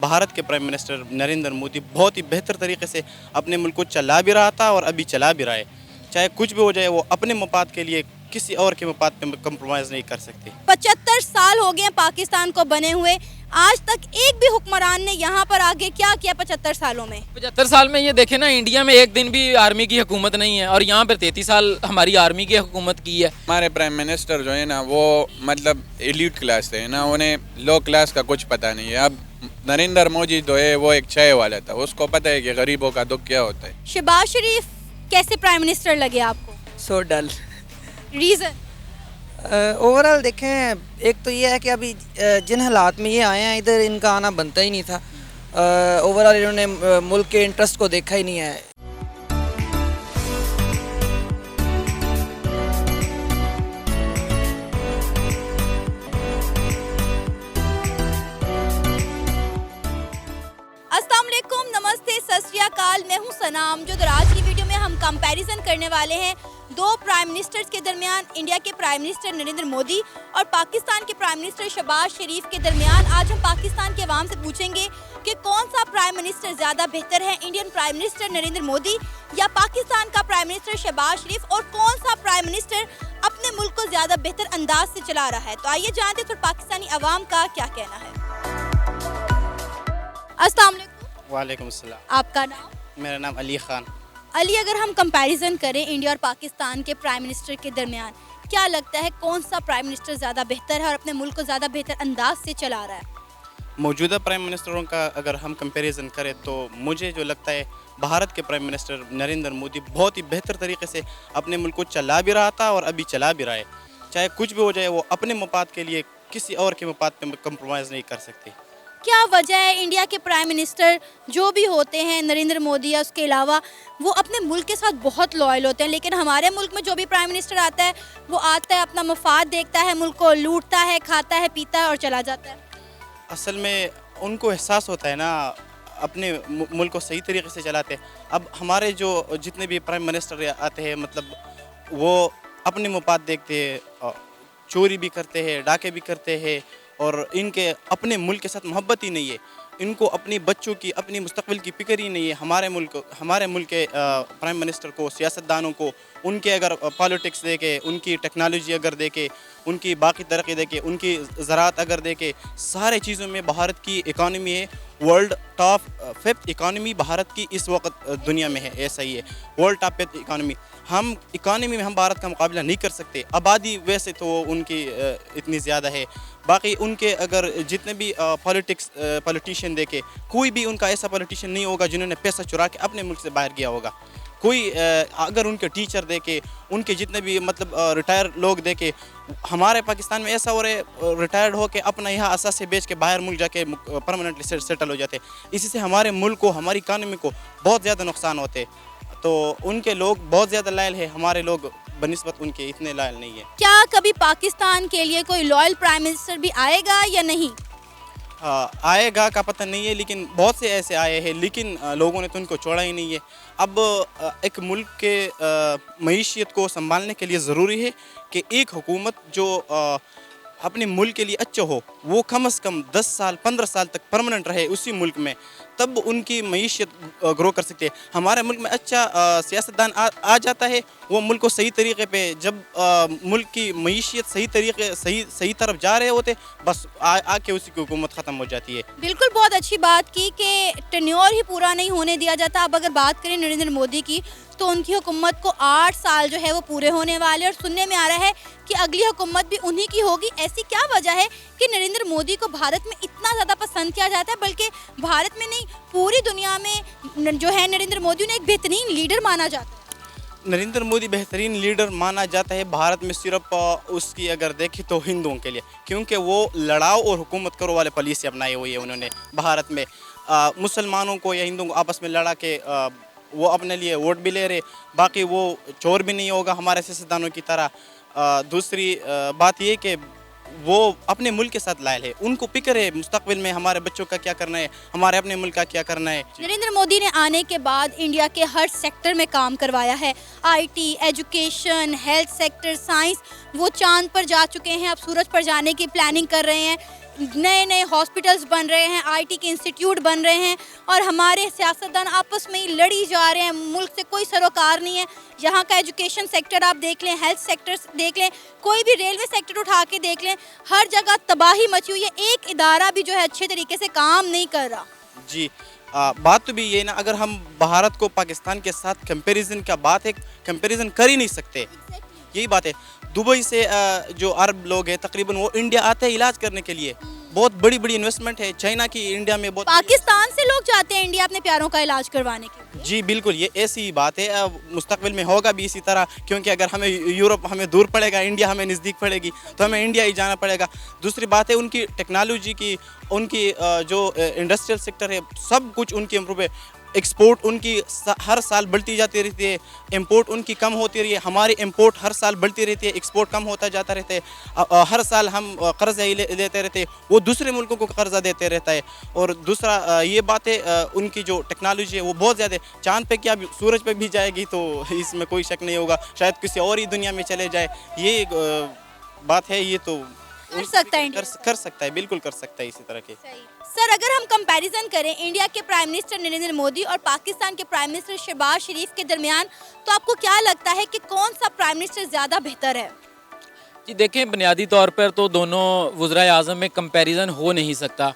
भारत के prime minister Narendra Modi बहुत ही बेहतर तरीके से अपने मुल्क को चला भी रहा था और अभी चला भी रहा है। चाहे कुछ भी हो जाए, वो अपने मफाद के लिए किसी और के मफाद पे कंप्रोमाइज़ नहीं कर सकते। 75 साल हो गए हैं पाकिस्तान को बने हुए, आज तक एक भी हुक्मरान ने यहाँ पर आगे क्या किया 75 सालों में? 75 साल में ये देखे ना, इंडिया में एक दिन भी आर्मी की हुकूमत नहीं है और यहाँ पर 33 साल हमारी आर्मी की हुकूमत की है। हमारे प्राइम मिनिस्टर जो है ना, वो मतलब एलीट क्लास थे ना, उन्हें लो क्लास का कुछ पता नहीं है। अब नरेंद्र मोदी जो है वो एक चाय वाला था, उसको पता है कि गरीबों का दुख क्या होता है। शहबाज शरीफ कैसे प्राइम मिनिस्टर लगे आपको? सो डल। रीज़न? ओवरऑल देखें, एक तो ये है कि अभी जिन हालात में ये आए हैं, इधर इनका आना बनता ही नहीं था। ओवरऑल इन्होंने मुल्क के इंटरेस्ट को देखा ही नहीं है। अस्सलाम वालेकुम, नमस्ते, सत श्री अकाल। मैं हूं सनाम। जो आज की वीडियो में हम कंपैरिजन करने वाले हैं दो प्राइम मिनिस्टर्स के दरमियान, इंडिया के प्राइम मिनिस्टर नरेंद्र मोदी और पाकिस्तान के प्राइम मिनिस्टर शहबाज शरीफ के दरमियान। आज हम पाकिस्तान के अवाम से पूछेंगे कि कौन सा प्राइम मिनिस्टर ज़्यादा बेहतर है, Indian prime minister Narendra Modi या पाकिस्तान का प्राइम मिनिस्टर शहबाज शरीफ, और कौन सा प्राइम मिनिस्टर अपने मुल्क को ज़्यादा बेहतर अंदाज से चला रहा है। तो आइए जानते फिर पाकिस्तानी अवाम का क्या कहना है। अस्सलाम वालेकुम। वालेकुम अस्सलाम। आपका नाम? मेरा नाम अली ख़ान। अली, अगर हम कंपैरिजन करें इंडिया और पाकिस्तान के प्राइम मिनिस्टर के दरमियान, क्या लगता है कौन सा प्राइम मिनिस्टर ज़्यादा बेहतर है और अपने मुल्क को ज़्यादा बेहतर अंदाज से चला रहा है? मौजूदा प्राइम मिनिस्टरों का अगर हम कंपैरिजन करें तो मुझे जो लगता है भारत के प्राइम मिनिस्टर नरेंद्र मोदी बहुत ही बेहतर तरीके से अपने मुल्क को चला भी रहा था और अभी चला भी रहा है। चाहे कुछ भी हो जाए, वो अपने मफाद के लिए किसी और के मफाद पे कंप्रोमाइज़ नहीं कर सकते। क्या वजह है इंडिया के प्राइम मिनिस्टर जो भी होते हैं, नरेंद्र मोदी या उसके अलावा, वो अपने मुल्क के साथ बहुत लॉयल होते हैं, लेकिन हमारे मुल्क में जो भी प्राइम मिनिस्टर आता है वो आता है, अपना मफाद देखता है, मुल्क को लूटता है, खाता है, पीता है और चला जाता है? असल में उनको एहसास होता है ना, अपने मुल्क को सही तरीके से चलाते हैं। अब हमारे जो जितने भी प्राइम मिनिस्टर आते हैं, मतलब वो अपने मफाद देखते हैं, चोरी भी करते हैं, डाके भी करते हैं, और इनके अपने मुल्क के साथ मोहब्बत ही नहीं है। इनको अपनी बच्चों की, अपनी मुस्तकबिल की फिक्र ही नहीं है। हमारे मुल्क के प्राइम मिनिस्टर को, सियासतदानों को, उनके अगर पॉलिटिक्स देखे, उनकी टेक्नोलॉजी अगर देखे, उनकी बाकी तरक्की देखे, उनकी ज़राअत अगर देखे, सारे चीज़ों में भारत की इकानमी है world top 5th economy Bharat की इस वक्त दुनिया में है। ऐसा ही है, वर्ल्ड टॉप 5th इकानमी। हम इकानमी में हम भारत का मुकाबला नहीं कर सकते। आबादी वैसे तो उनकी इतनी ज़्यादा है, बाकी उनके अगर जितने भी पॉलिटिशियन देखे, कोई भी उनका ऐसा पॉलिटिशियन नहीं होगा जिन्होंने पैसा चुरा के अपने मुल्क से बाहर गया होगा। कोई अगर उनके टीचर देखे, उनके जितने भी मतलब रिटायर लोग देखे, हमारे पाकिस्तान में ऐसा हो रहा है, रिटायर्ड हो के अपना यहाँ असासे बेच के बाहर मुल्क जाके परमानेंटली सेटल हो जाते हैं। इसी से हमारे मुल्क को, हमारी इकानमी को बहुत ज़्यादा नुकसान होते हैं। तो उनके लोग बहुत ज़्यादा लायल है, हमारे लोग बनिस्बत उनके इतने लायल नहीं है। क्या कभी पाकिस्तान के लिए कोई लॉयल प्राइम मिनिस्टर भी आएगा या नहीं? आएगा का पता नहीं है, लेकिन बहुत से ऐसे आए हैं, लेकिन लोगों ने तो उनको छोड़ा ही नहीं है। अब एक मुल्क के मईशियत को संभालने के लिए ज़रूरी है कि एक हुकूमत जो अपने मुल्क के लिए अच्छा हो, वो कम से कम 10 साल 15 साल तक परमानेंट रहे उसी मुल्क में, तब उनकी मईशियत ग्रो कर सकती है। हमारे मुल्क में अच्छा सियासतदान आ जाता है, वो मुल्क को सही तरीके पे, जब मुल्क की मईशियत सही तरफ जा रहे होते, बस आके उसी की हुकूमत ख़त्म हो जाती है। बिल्कुल, बहुत अच्छी बात की कि टेन्योर ही पूरा नहीं होने दिया जाता। अब अगर बात करें नरेंद्र मोदी की, तो उनकी हुकूमत को 8 साल जो है वो पूरे होने वाले, और सुनने में आ रहा है कि अगली हुकूमत भी उन्हीं की होगी। ऐसी क्या वजह है कि नरेंद्र मोदी को भारत में इतना ज़्यादा पसंद किया जाता है, बल्कि भारत में नहीं पूरी दुनिया में जो है नरेंद्र मोदी ने एक बेहतरीन लीडर माना जाता है? नरेंद्र मोदी बेहतरीन लीडर माना जाता है भारत में सिर्फ उसकी अगर देखें तो हिंदुओं के लिए, क्योंकि वो लड़ाओ और हुकूमत करो वाले पॉलिसी अपनाई हुई है उन्होंने भारत में। मुसलमानों को या हिंदुओं को आपस में लड़ा के वो अपने लिए वोट भी ले रहे, बाकी वो चोर भी नहीं होगा हमारे सियासतदानों की तरह। दूसरी बात ये कि वो अपने मुल्क के साथ लायल है, उनको फिक्र है मुस्तकबिल में हमारे बच्चों का क्या करना है, हमारे अपने मुल्क का क्या करना है। नरेंद्र मोदी ने आने के बाद इंडिया के हर सेक्टर में काम करवाया है, IT, education, health sector, science. वो चांद पर जा चुके हैं, अब सूरज पर जाने की प्लानिंग कर रहे हैं। नए नए हॉस्पिटल्स बन रहे हैं, आईटी के इंस्टीट्यूट बन रहे हैं और हमारे सियासतदान आपस में ही लड़ी जा रहे हैं, मुल्क से कोई सरोकार नहीं है। यहाँ का एजुकेशन सेक्टर आप देख लें, हेल्थ सेक्टर देख लें, कोई भी रेलवे सेक्टर उठा के देख लें, हर जगह तबाही मची हुई है। एक इदारा भी जो है अच्छे तरीके से काम नहीं कर रहा। जी बात तो भी ये ना, अगर हम भारत को पाकिस्तान के साथ कंपैरिजन का बात है, कंपैरिजन कर ही नहीं सकते, यही बात है। दुबई से जो अरब लोग हैं तकरीबन वो इंडिया आते हैं इलाज करने के लिए, बहुत बड़ी बड़ी इन्वेस्टमेंट है चाइना की इंडिया में, बहुत पाकिस्तान से लोग जाते हैं इंडिया अपने प्यारों का इलाज करवाने के लिए। जी बिल्कुल, ये ऐसी ही बात है। मुस्तकबिल में होगा भी इसी तरह, क्योंकि अगर हमें यूरोप हमें दूर पड़ेगा, इंडिया हमें नज़दीक पड़ेगी, तो हमें इंडिया ही जाना पड़ेगा। दूसरी बात है उनकी टेक्नोलॉजी की, उनकी जो इंडस्ट्रियल सेक्टर है, सब कुछ उनकी इम्प्रूव है। एक्सपोर्ट उनकी हर साल बढ़ती जाती रहती है, इंपोर्ट उनकी कम होती रही है। हमारी इंपोर्ट हर साल बढ़ती रहती है, एक्सपोर्ट कम होता जाता रहता है। हर साल हम कर्जा ही लेते रहते हैं, वो दूसरे मुल्कों को कर्जा देते रहता है। और दूसरा ये बात है उनकी जो टेक्नोलॉजी है वो बहुत ज़्यादा है। चाँद पे क्या सूरज पे भी जाएगी तो इसमें कोई शक नहीं होगा, शायद किसी और ही दुनिया में चले जाए, ये बात है। ये तो कर सकता है इंडिया। कर सकता है, बिल्कुल कर सकता है इसी तरह के। सर, अगर हम कंपैरिजन करें इंडिया के प्राइम मिनिस्टर नरेंद्र मोदी और पाकिस्तान के प्राइम मिनिस्टर शहबाज शरीफ के दरमियान, तो आपको क्या लगता है कि कौन सा प्राइम मिनिस्टर ज़्यादा बेहतर है? जी देखें, बुनियादी तौर पर तो दोनों वज़राए आज़म में कंपैरिजन हो नहीं सकता।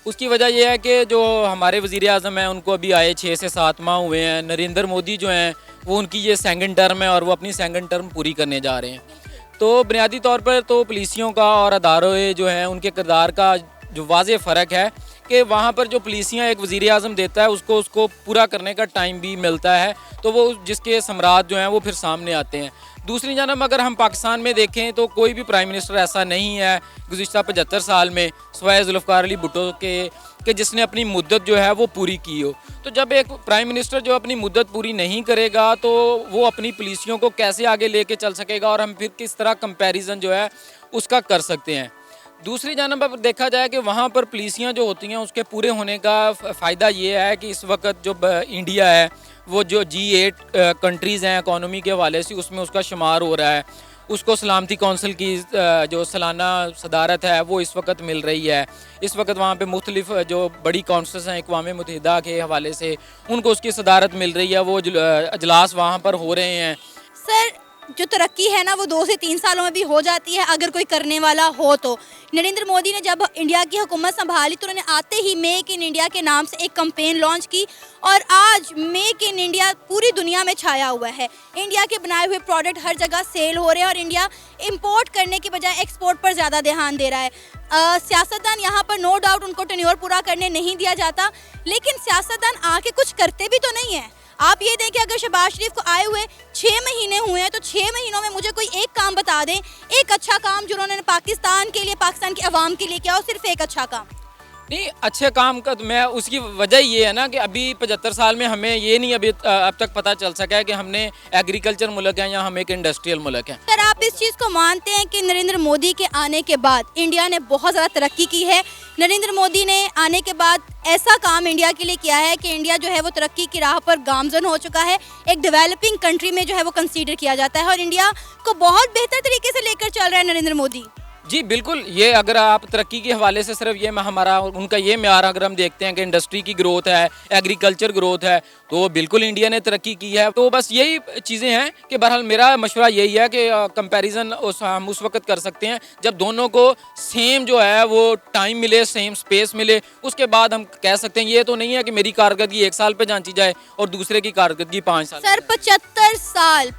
उसकी वजह यह है कि जो हमारे वज़ीर आज़म हैं उनको अभी आए 6 से 7 माह हुए हैं। नरेंद्र मोदी जो हैं वो उनकी ये सेकंड टर्म है और वो अपनी सेकंड टर्म पूरी करने जा रहे हैं। तो बुनियादी तौर पर तो पुलिसियों का और अदारों जो हैं उनके किरदार का जो वाज़ेह फ़र्क है कि वहाँ पर जो पुलिसियाँ एक वज़ीर आज़म देता है उसको पूरा करने का टाइम भी मिलता है, तो वो जिसके सम्राट जो हैं वो फिर सामने आते हैं। दूसरी जानब अगर हम पाकिस्तान में देखें तो कोई भी प्राइम मिनिस्टर ऐसा नहीं है गुज़िश्ता 75 साल में सिवाय ज़ुल्फ़िकार अली भुट्टो के जिसने अपनी मुद्दत जो है वो पूरी की हो। तो जब एक प्राइम मिनिस्टर जो अपनी मुद्दत पूरी नहीं करेगा तो वो अपनी पुलिसियों को कैसे आगे लेके चल सकेगा, और हम फिर किस तरह कंपैरिजन जो है उसका कर सकते हैं। दूसरी जानब अब देखा जाए कि वहाँ पर पुलिसियाँ जो होती हैं उसके पूरे होने का फ़ायदा ये है कि इस वक्त जो इंडिया है वो जो G8 कंट्रीज़ हैं इकॉनमी के हवाले से उसमें उसका शुमार हो रहा है। उसको सलामती कौंसिल की जो सालाना सदारत है वो इस वक्त मिल रही है। इस वक्त वहाँ पे मुख्तलिफ जो बड़ी काउंसिल्स हैं अक़वाम मुत्तहिदा के हवाले से उनको उसकी सदारत मिल रही है, वो अजलास वहाँ पर हो रहे हैं। सर, जो तरक्की है ना वो 2 से 3 सालों में भी हो जाती है अगर कोई करने वाला हो तो। नरेंद्र मोदी ने जब इंडिया की हुकूमत संभाली तो उन्होंने आते ही मेक इन इंडिया के नाम से एक कैंपेन लॉन्च की और आज मेक इन इंडिया पूरी दुनिया में छाया हुआ है। इंडिया के बनाए हुए प्रोडक्ट हर जगह सेल हो रहे हैं और इंडिया इंपोर्ट करने की बजाय एक्सपोर्ट पर ज़्यादा ध्यान दे रहा है। सियासतदान यहाँ पर नो डाउट उनको टेन्योर पूरा करने नहीं दिया जाता, लेकिन सियासतदान आके कुछ करते भी तो नहीं है। आप ये देखें, अगर शहबाज शरीफ को आए हुए 6 महीने हुए हैं तो 6 महीनों में मुझे कोई एक काम बता दें, एक अच्छा काम जो उन्होंने पाकिस्तान के लिए, पाकिस्तान की आवाम के लिए किया हो, सिर्फ एक अच्छा काम। नहीं, अच्छे काम का तो मैं उसकी वजह ये है ना कि अभी 75 साल में हमें ये नहीं अभी अब तक पता चल सका है कि हमने एग्रीकल्चर मुल्क है या हम एक इंडस्ट्रियल मुल्क है। सर, आप इस चीज़ को मानते हैं कि नरेंद्र मोदी के आने के बाद इंडिया ने बहुत ज़्यादा तरक्की की है? नरेंद्र मोदी ने आने के बाद ऐसा काम इंडिया के लिए किया है कि इंडिया जो है वो तरक्की की राह पर गामजन हो चुका है, एक डेवलपिंग कंट्री में जो है वो कंसीडर किया जाता है और इंडिया को बहुत बेहतर तरीके से लेकर चल रहा है नरेंद्र मोदी। जी बिल्कुल, ये अगर आप तरक्की के हवाले से सिर्फ ये हमारा उनका ये म्यार अगर हम देखते हैं कि इंडस्ट्री की ग्रोथ है, एग्रीकल्चर ग्रोथ है, तो बिल्कुल इंडिया ने तरक्की की है। तो बस यही चीज़ें हैं कि बहरहाल मेरा मशवरा यही है कि कंपैरिजन हम उस वक्त कर सकते हैं जब दोनों को सेम जो है वो टाइम मिले, सेम स्पेस मिले, उसके बाद हम कह सकते हैं। ये तो नहीं है कि मेरी कारकर्दगी 1 साल पे जांची जाए और दूसरे की कारकर्दगी 5 साल। सर,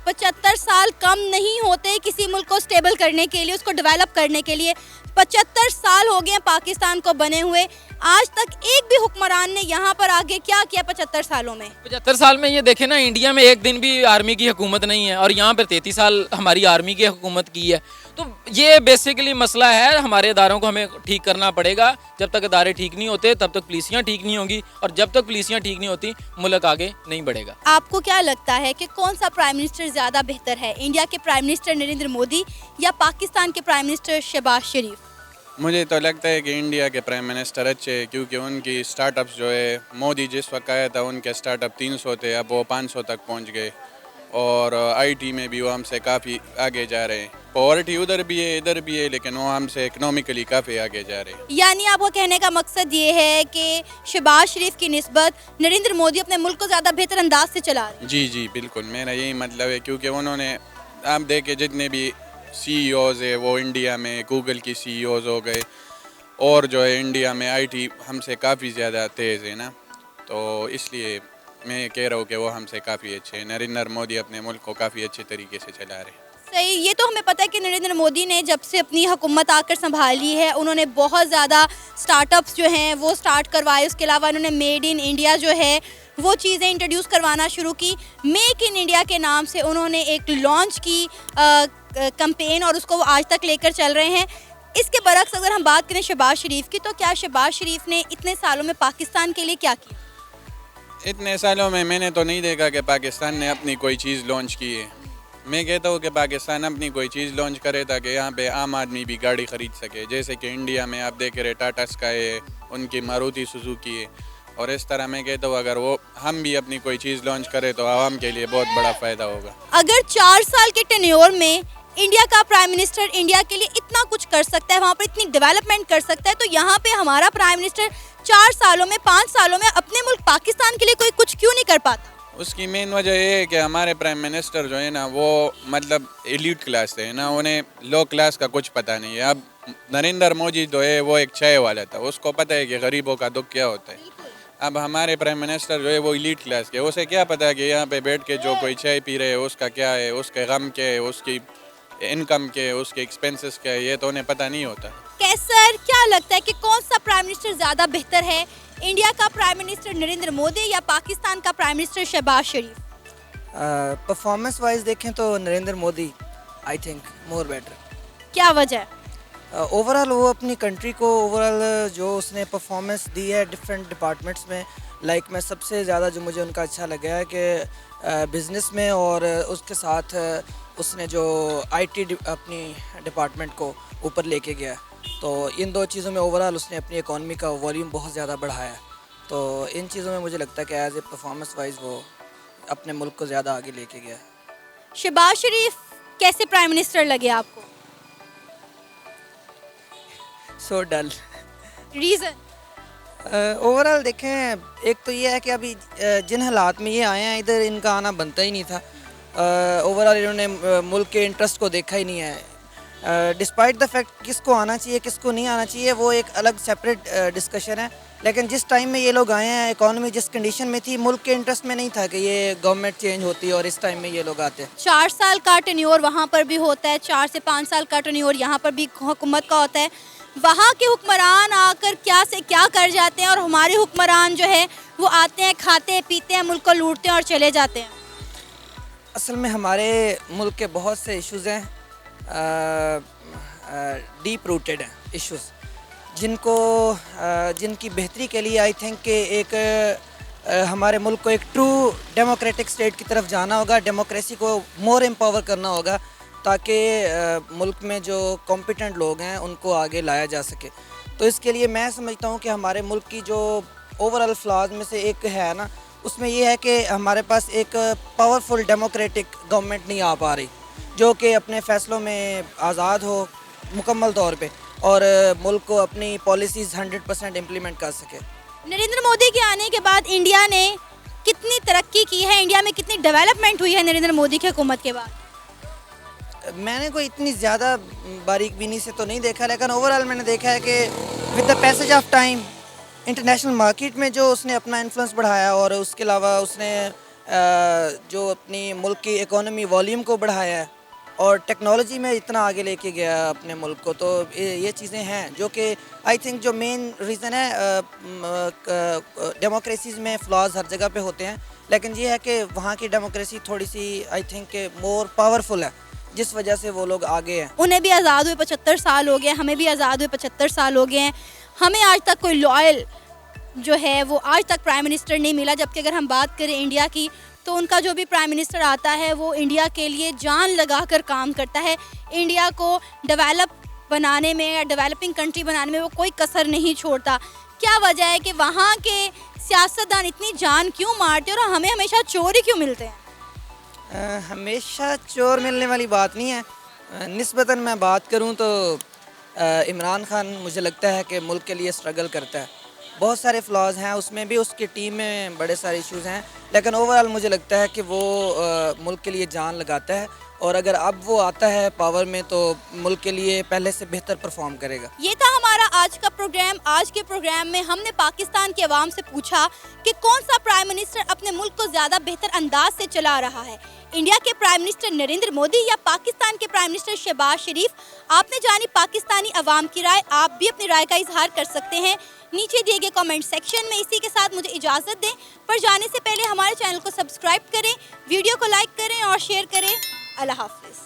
75 साल कम नहीं होते किसी मुल्क को स्टेबल करने के लिए, उसको डेवलप करने के लिए। 75 साल हो गए पाकिस्तान को बने हुए, आज तक एक भी हुक्मरान ने यहाँ पर आगे क्या किया 75 सालों में? 75 साल में ये देखें ना, इंडिया में एक दिन भी आर्मी की हुकूमत नहीं है और यहाँ पर 33 साल हमारी आर्मी की हुकूमत की है। तो ये बेसिकली मसला है, हमारे इदारों को हमें ठीक करना पड़ेगा। जब तक इदारे ठीक नहीं होते तब तक पुलिसियाँ ठीक नहीं होंगी और जब तक पुलिसियाँ ठीक नहीं होती मुल्क आगे नहीं बढ़ेगा। आपको क्या लगता है कि कौन सा प्राइम मिनिस्टर ज़्यादा बेहतर है, इंडिया के प्राइम मिनिस्टर नरेंद्र मोदी या पाकिस्तान के प्राइम मिनिस्टर शहबाज शरीफ? मुझे तो लगता है कि इंडिया के प्राइम मिनिस्टर अच्छे हैं, क्योंकि उनकी स्टार्टअप्स जो है, मोदी जिस वक्त आया था उनके स्टार्टअप 300 थे, अब वो 500 तक पहुंच गए और आईटी में भी वो हमसे काफ़ी आगे जा रहे हैं। پاورٹی ادھر بھی ہے ادھر بھی ہے, لیکن وہ ہم سے اکنامکلی کافی آگے جا رہے ہیں. یعنی آپ کو کہنے کا مقصد یہ ہے کہ شہباز شریف کی نسبت نریندر مودی اپنے ملک کو زیادہ بہتر انداز سے چلا رہے ہیں. جی جی بالکل, میرا یہی مطلب ہے, کیونکہ انہوں نے آپ دیکھیں جتنے بھی سی ای اوز ہے وہ انڈیا میں گوگل کی سی ای اوز ہو گئے, اور جو ہے انڈیا میں آئی ٹی ہم سے کافی زیادہ تیز ہے نا, تو اس لیے میں کہہ رہا ہوں کہ وہ ہم سے کافی اچھے ہیں. نریندر مودی اپنے ملک کو کافی اچھے طریقے سے چلا رہے ہیں. صحیح, یہ تو ہمیں پتہ ہے کہ نریندر مودی نے جب سے اپنی حکومت آ کر سنبھالی ہے انہوں نے بہت زیادہ سٹارٹ اپس جو ہیں وہ سٹارٹ کروائے. اس کے علاوہ انہوں نے میڈ ان انڈیا جو ہے وہ چیزیں انٹروڈیوس کروانا شروع کی. میک ان انڈیا کے نام سے انہوں نے ایک لانچ کی کمپین, اور اس کو وہ آج تک لے کر چل رہے ہیں. اس کے برعکس اگر ہم بات کریں شہباز شریف کی, تو کیا شہباز شریف نے اتنے سالوں میں پاکستان کے لیے کیا کیا؟ اتنے سالوں میں نے تو نہیں دیکھا کہ پاکستان نے اپنی کوئی چیز لانچ کی ہے. میں کہتا ہوں کہ پاکستان اپنی کوئی چیز لانچ کرے تاکہ یہاں پہ عام آدمی بھی گاڑی خرید سکے, جیسے کہ انڈیا میں آپ دیکھ رہے ٹاٹا اسکائی ہے, ان کی ماروتی سوزوکی ہے, اور اس طرح میں کہتا ہوں اگر وہ ہم بھی اپنی کوئی چیز لانچ کرے تو عوام کے لیے بہت بڑا فائدہ ہوگا. اگر 4 سال کے ٹینیور میں انڈیا کا پرائم منسٹر انڈیا کے لیے اتنا کچھ کر سکتا ہے, وہاں پر اتنی ڈیولپمنٹ کر سکتا ہے, تو یہاں پہ ہمارا پرائم منسٹر 4 سالوں میں 5 سالوں میں اپنے ملک پاکستان کے لیے کوئی کچھ کیوں نہیں کر پاتا؟ اس کی مین وجہ یہ ہے کہ ہمارے پرائم منسٹر جو ہے نا وہ مطلب ایلیٹ کلاس سے ہے نا, انہیں لو کلاس کا کچھ پتہ نہیں ہے. اب نریندر مودی جو ہے وہ ایک چائے والا تھا, اس کو پتہ ہے کہ غریبوں کا دکھ کیا ہوتا ہے. اب ہمارے پرائم منسٹر جو ہے وہ ایلیٹ کلاس کے, اسے کیا پتہ ہے کہ یہاں پہ بیٹھ کے جو کوئی چائے پی رہے ہے اس کا کیا ہے, اس کے غم کیا ہے, اس کی انکم کیا ہے, اس کے ایکسپینسز کیا ہے, یہ تو انہیں پتہ نہیں ہوتا. کیسر کیا لگتا ہے کہ کون سا پرائم منسٹر زیادہ بہتر ہے, انڈیا کا پرائم منسٹر نریندر مودی یا پاکستان کا پرائم منسٹر شہباز شریف؟ پرفارمنس وائز دیکھیں تو Narendra Modi I think more better. کیا وجہ ہے؟ اوورآل وہ اپنی کنٹری کو اوورآل جو اس نے پرفارمنس دی ہے ڈفرینٹ ڈپارٹمنٹس میں, لائک میں سب سے زیادہ جو مجھے ان کا اچھا لگا ہے کہ بزنس میں, اور اس کے ساتھ اس نے جو آئی ٹی اپنی ڈپارٹمنٹ کو اوپر لے کے گیا, تو ان 2 چیزوں میں اوورآل اس نے اپنی اکانومی کا والیوم بہت زیادہ بڑھایا. تو ان چیزوں میں مجھے لگتا ہے کہ ایز اے پرفارمنس وائز وہ اپنے ملک کو زیادہ آگے لے کے گیا. شہباز شریف کیسے پرائم منسٹر لگے آپ کو؟ سو ڈل. ریزن؟ اوورآل دیکھیں, ایک تو یہ ہے کہ ابھی جن حالات میں یہ آئے ہیں ادھر ان کا آنا بنتا ہی نہیں تھا. اوورآل انہوں نے ملک کے انٹرسٹ کو دیکھا ہی نہیں ہے. ڈسپائٹ دا فیکٹ کس کو آنا چاہیے کس کو نہیں آنا چاہیے وہ ایک الگ سیپریٹ ڈسکشن ہے, لیکن جس ٹائم میں یہ لوگ آئے ہیں اکانومی جس کنڈیشن میں تھی, ملک کے انٹرسٹ میں نہیں تھا کہ یہ گورنمنٹ چینج ہوتی ہے اور اس ٹائم میں یہ لوگ آتے ہیں. 4 سال کا ٹینیور وہاں پر بھی ہوتا ہے, 4 سے 5 سال کا ٹینیور یہاں پر بھی حکومت کا ہوتا ہے. وہاں کے حکمران آ کر کیا سے کیا کر جاتے ہیں, اور ہمارے حکمران جو ہے وہ آتے ہیں, کھاتے ہیں, پیتے ہیں, ملک کو لوٹتے ہیں اور چلے جاتے ہیں. اصل میں ہمارے ملک کے بہت سے ایشوز ہیں, ڈیپ روٹیڈ ہیں ایشوز, جن کی بہتری کے لیے آئی تھنک کہ ایک ہمارے ملک کو ایک ٹرو ڈیموکریٹک اسٹیٹ کی طرف جانا ہوگا, ڈیموکریسی کو مور امپاور کرنا ہوگا تاکہ ملک میں جو کمپیٹنٹ لوگ ہیں ان کو آگے لایا جا سکے. تو اس کے لیے میں سمجھتا ہوں کہ ہمارے ملک کی جو اوورآل فلاز میں سے ایک ہے نا, اس میں یہ ہے کہ ہمارے پاس ایک پاورفل ڈیموکریٹک گورنمنٹ نہیں آ پا رہی جو کہ اپنے فیصلوں میں آزاد ہو مکمل طور پہ, اور ملک کو اپنی پالیسیز 100% امپلیمنٹ کر سکے. نریندر مودی کے آنے کے بعد انڈیا نے کتنی ترقی کی ہے, انڈیا میں کتنی ڈیولپمنٹ ہوئی ہے نریندر مودی کی حکومت کے بعد؟ میں نے کوئی اتنی زیادہ باریک بینی سے تو نہیں دیکھا, لیکن اوورآل میں نے دیکھا ہے کہ with the passage of time international market میں جو اس نے اپنا انفلوئنس بڑھایا, اور اس کے علاوہ اس نے جو اپنی ملک کی اکانومی والیوم کو بڑھایا ہے, اور ٹیکنالوجی میں اتنا آگے لے کے گیا اپنے ملک کو, تو یہ چیزیں ہیں جو کہ آئی تھنک جو مین ریزن ہے. ڈیموکریسیز میں فلاز ہر جگہ پہ ہوتے ہیں, لیکن یہ ہے کہ وہاں کی ڈیموکریسی تھوڑی سی آئی تھنک کہ مور پاورفل ہے, جس وجہ سے وہ لوگ آگے ہیں. انہیں بھی آزاد ہوئے 75 سال ہو گئے, ہمیں بھی آزاد ہوئے 75 سال ہو گئے ہیں. ہمیں آج تک کوئی لائل جو ہے وہ آج تک پرائم منسٹر نہیں ملا, جبکہ اگر ہم بات کریں انڈیا کی تو ان کا جو بھی پرائم منسٹر آتا ہے وہ انڈیا کے لیے جان لگا کر کام کرتا ہے. انڈیا کو ڈیولپ بنانے میں یا ڈیولپنگ کنٹری بنانے میں وہ کوئی کسر نہیں چھوڑتا. کیا وجہ ہے کہ وہاں کے سیاستدان اتنی جان کیوں مارتے ہیں اور ہمیں ہمیشہ چور ہی کیوں ملتے ہیں؟ ہمیشہ چور ملنے والی بات نہیں ہے. نسبتاً میں بات کروں تو عمران خان مجھے لگتا ہے کہ ملک کے لیے اسٹرگل کرتا ہے. بہت سارے فلاز ہیں اس میں بھی, اس کی ٹیم میں بڑے سارے ایشوز ہیں, لیکن اوورآل مجھے لگتا ہے کہ وہ ملک کے لیے جان لگاتا ہے, اور اگر اب وہ آتا ہے پاور میں تو ملک کے لیے پہلے سے بہتر پرفارم کرے گا. یہ تھا ہمارا آج کا پروگرام. آج کے پروگرام میں ہم نے پاکستان کے عوام سے پوچھا کہ کون سا پرائم منسٹر اپنے ملک کو زیادہ بہتر انداز سے چلا رہا ہے, انڈیا کے پرائم منسٹر نریندر مودی یا پاکستان کے پرائم منسٹر شہباز شریف. آپ نے جانی پاکستانی عوام کی رائے, آپ بھی اپنی رائے کا اظہار کر سکتے ہیں نیچے دیے گئے کامنٹ سیکشن میں. اسی کے ساتھ مجھے اجازت دیں, پر جانے سے پہلے ہمارے چینل کو سبسکرائب کریں, ویڈیو کو لائک کریں اور شیئر کریں. اللہ حافظ.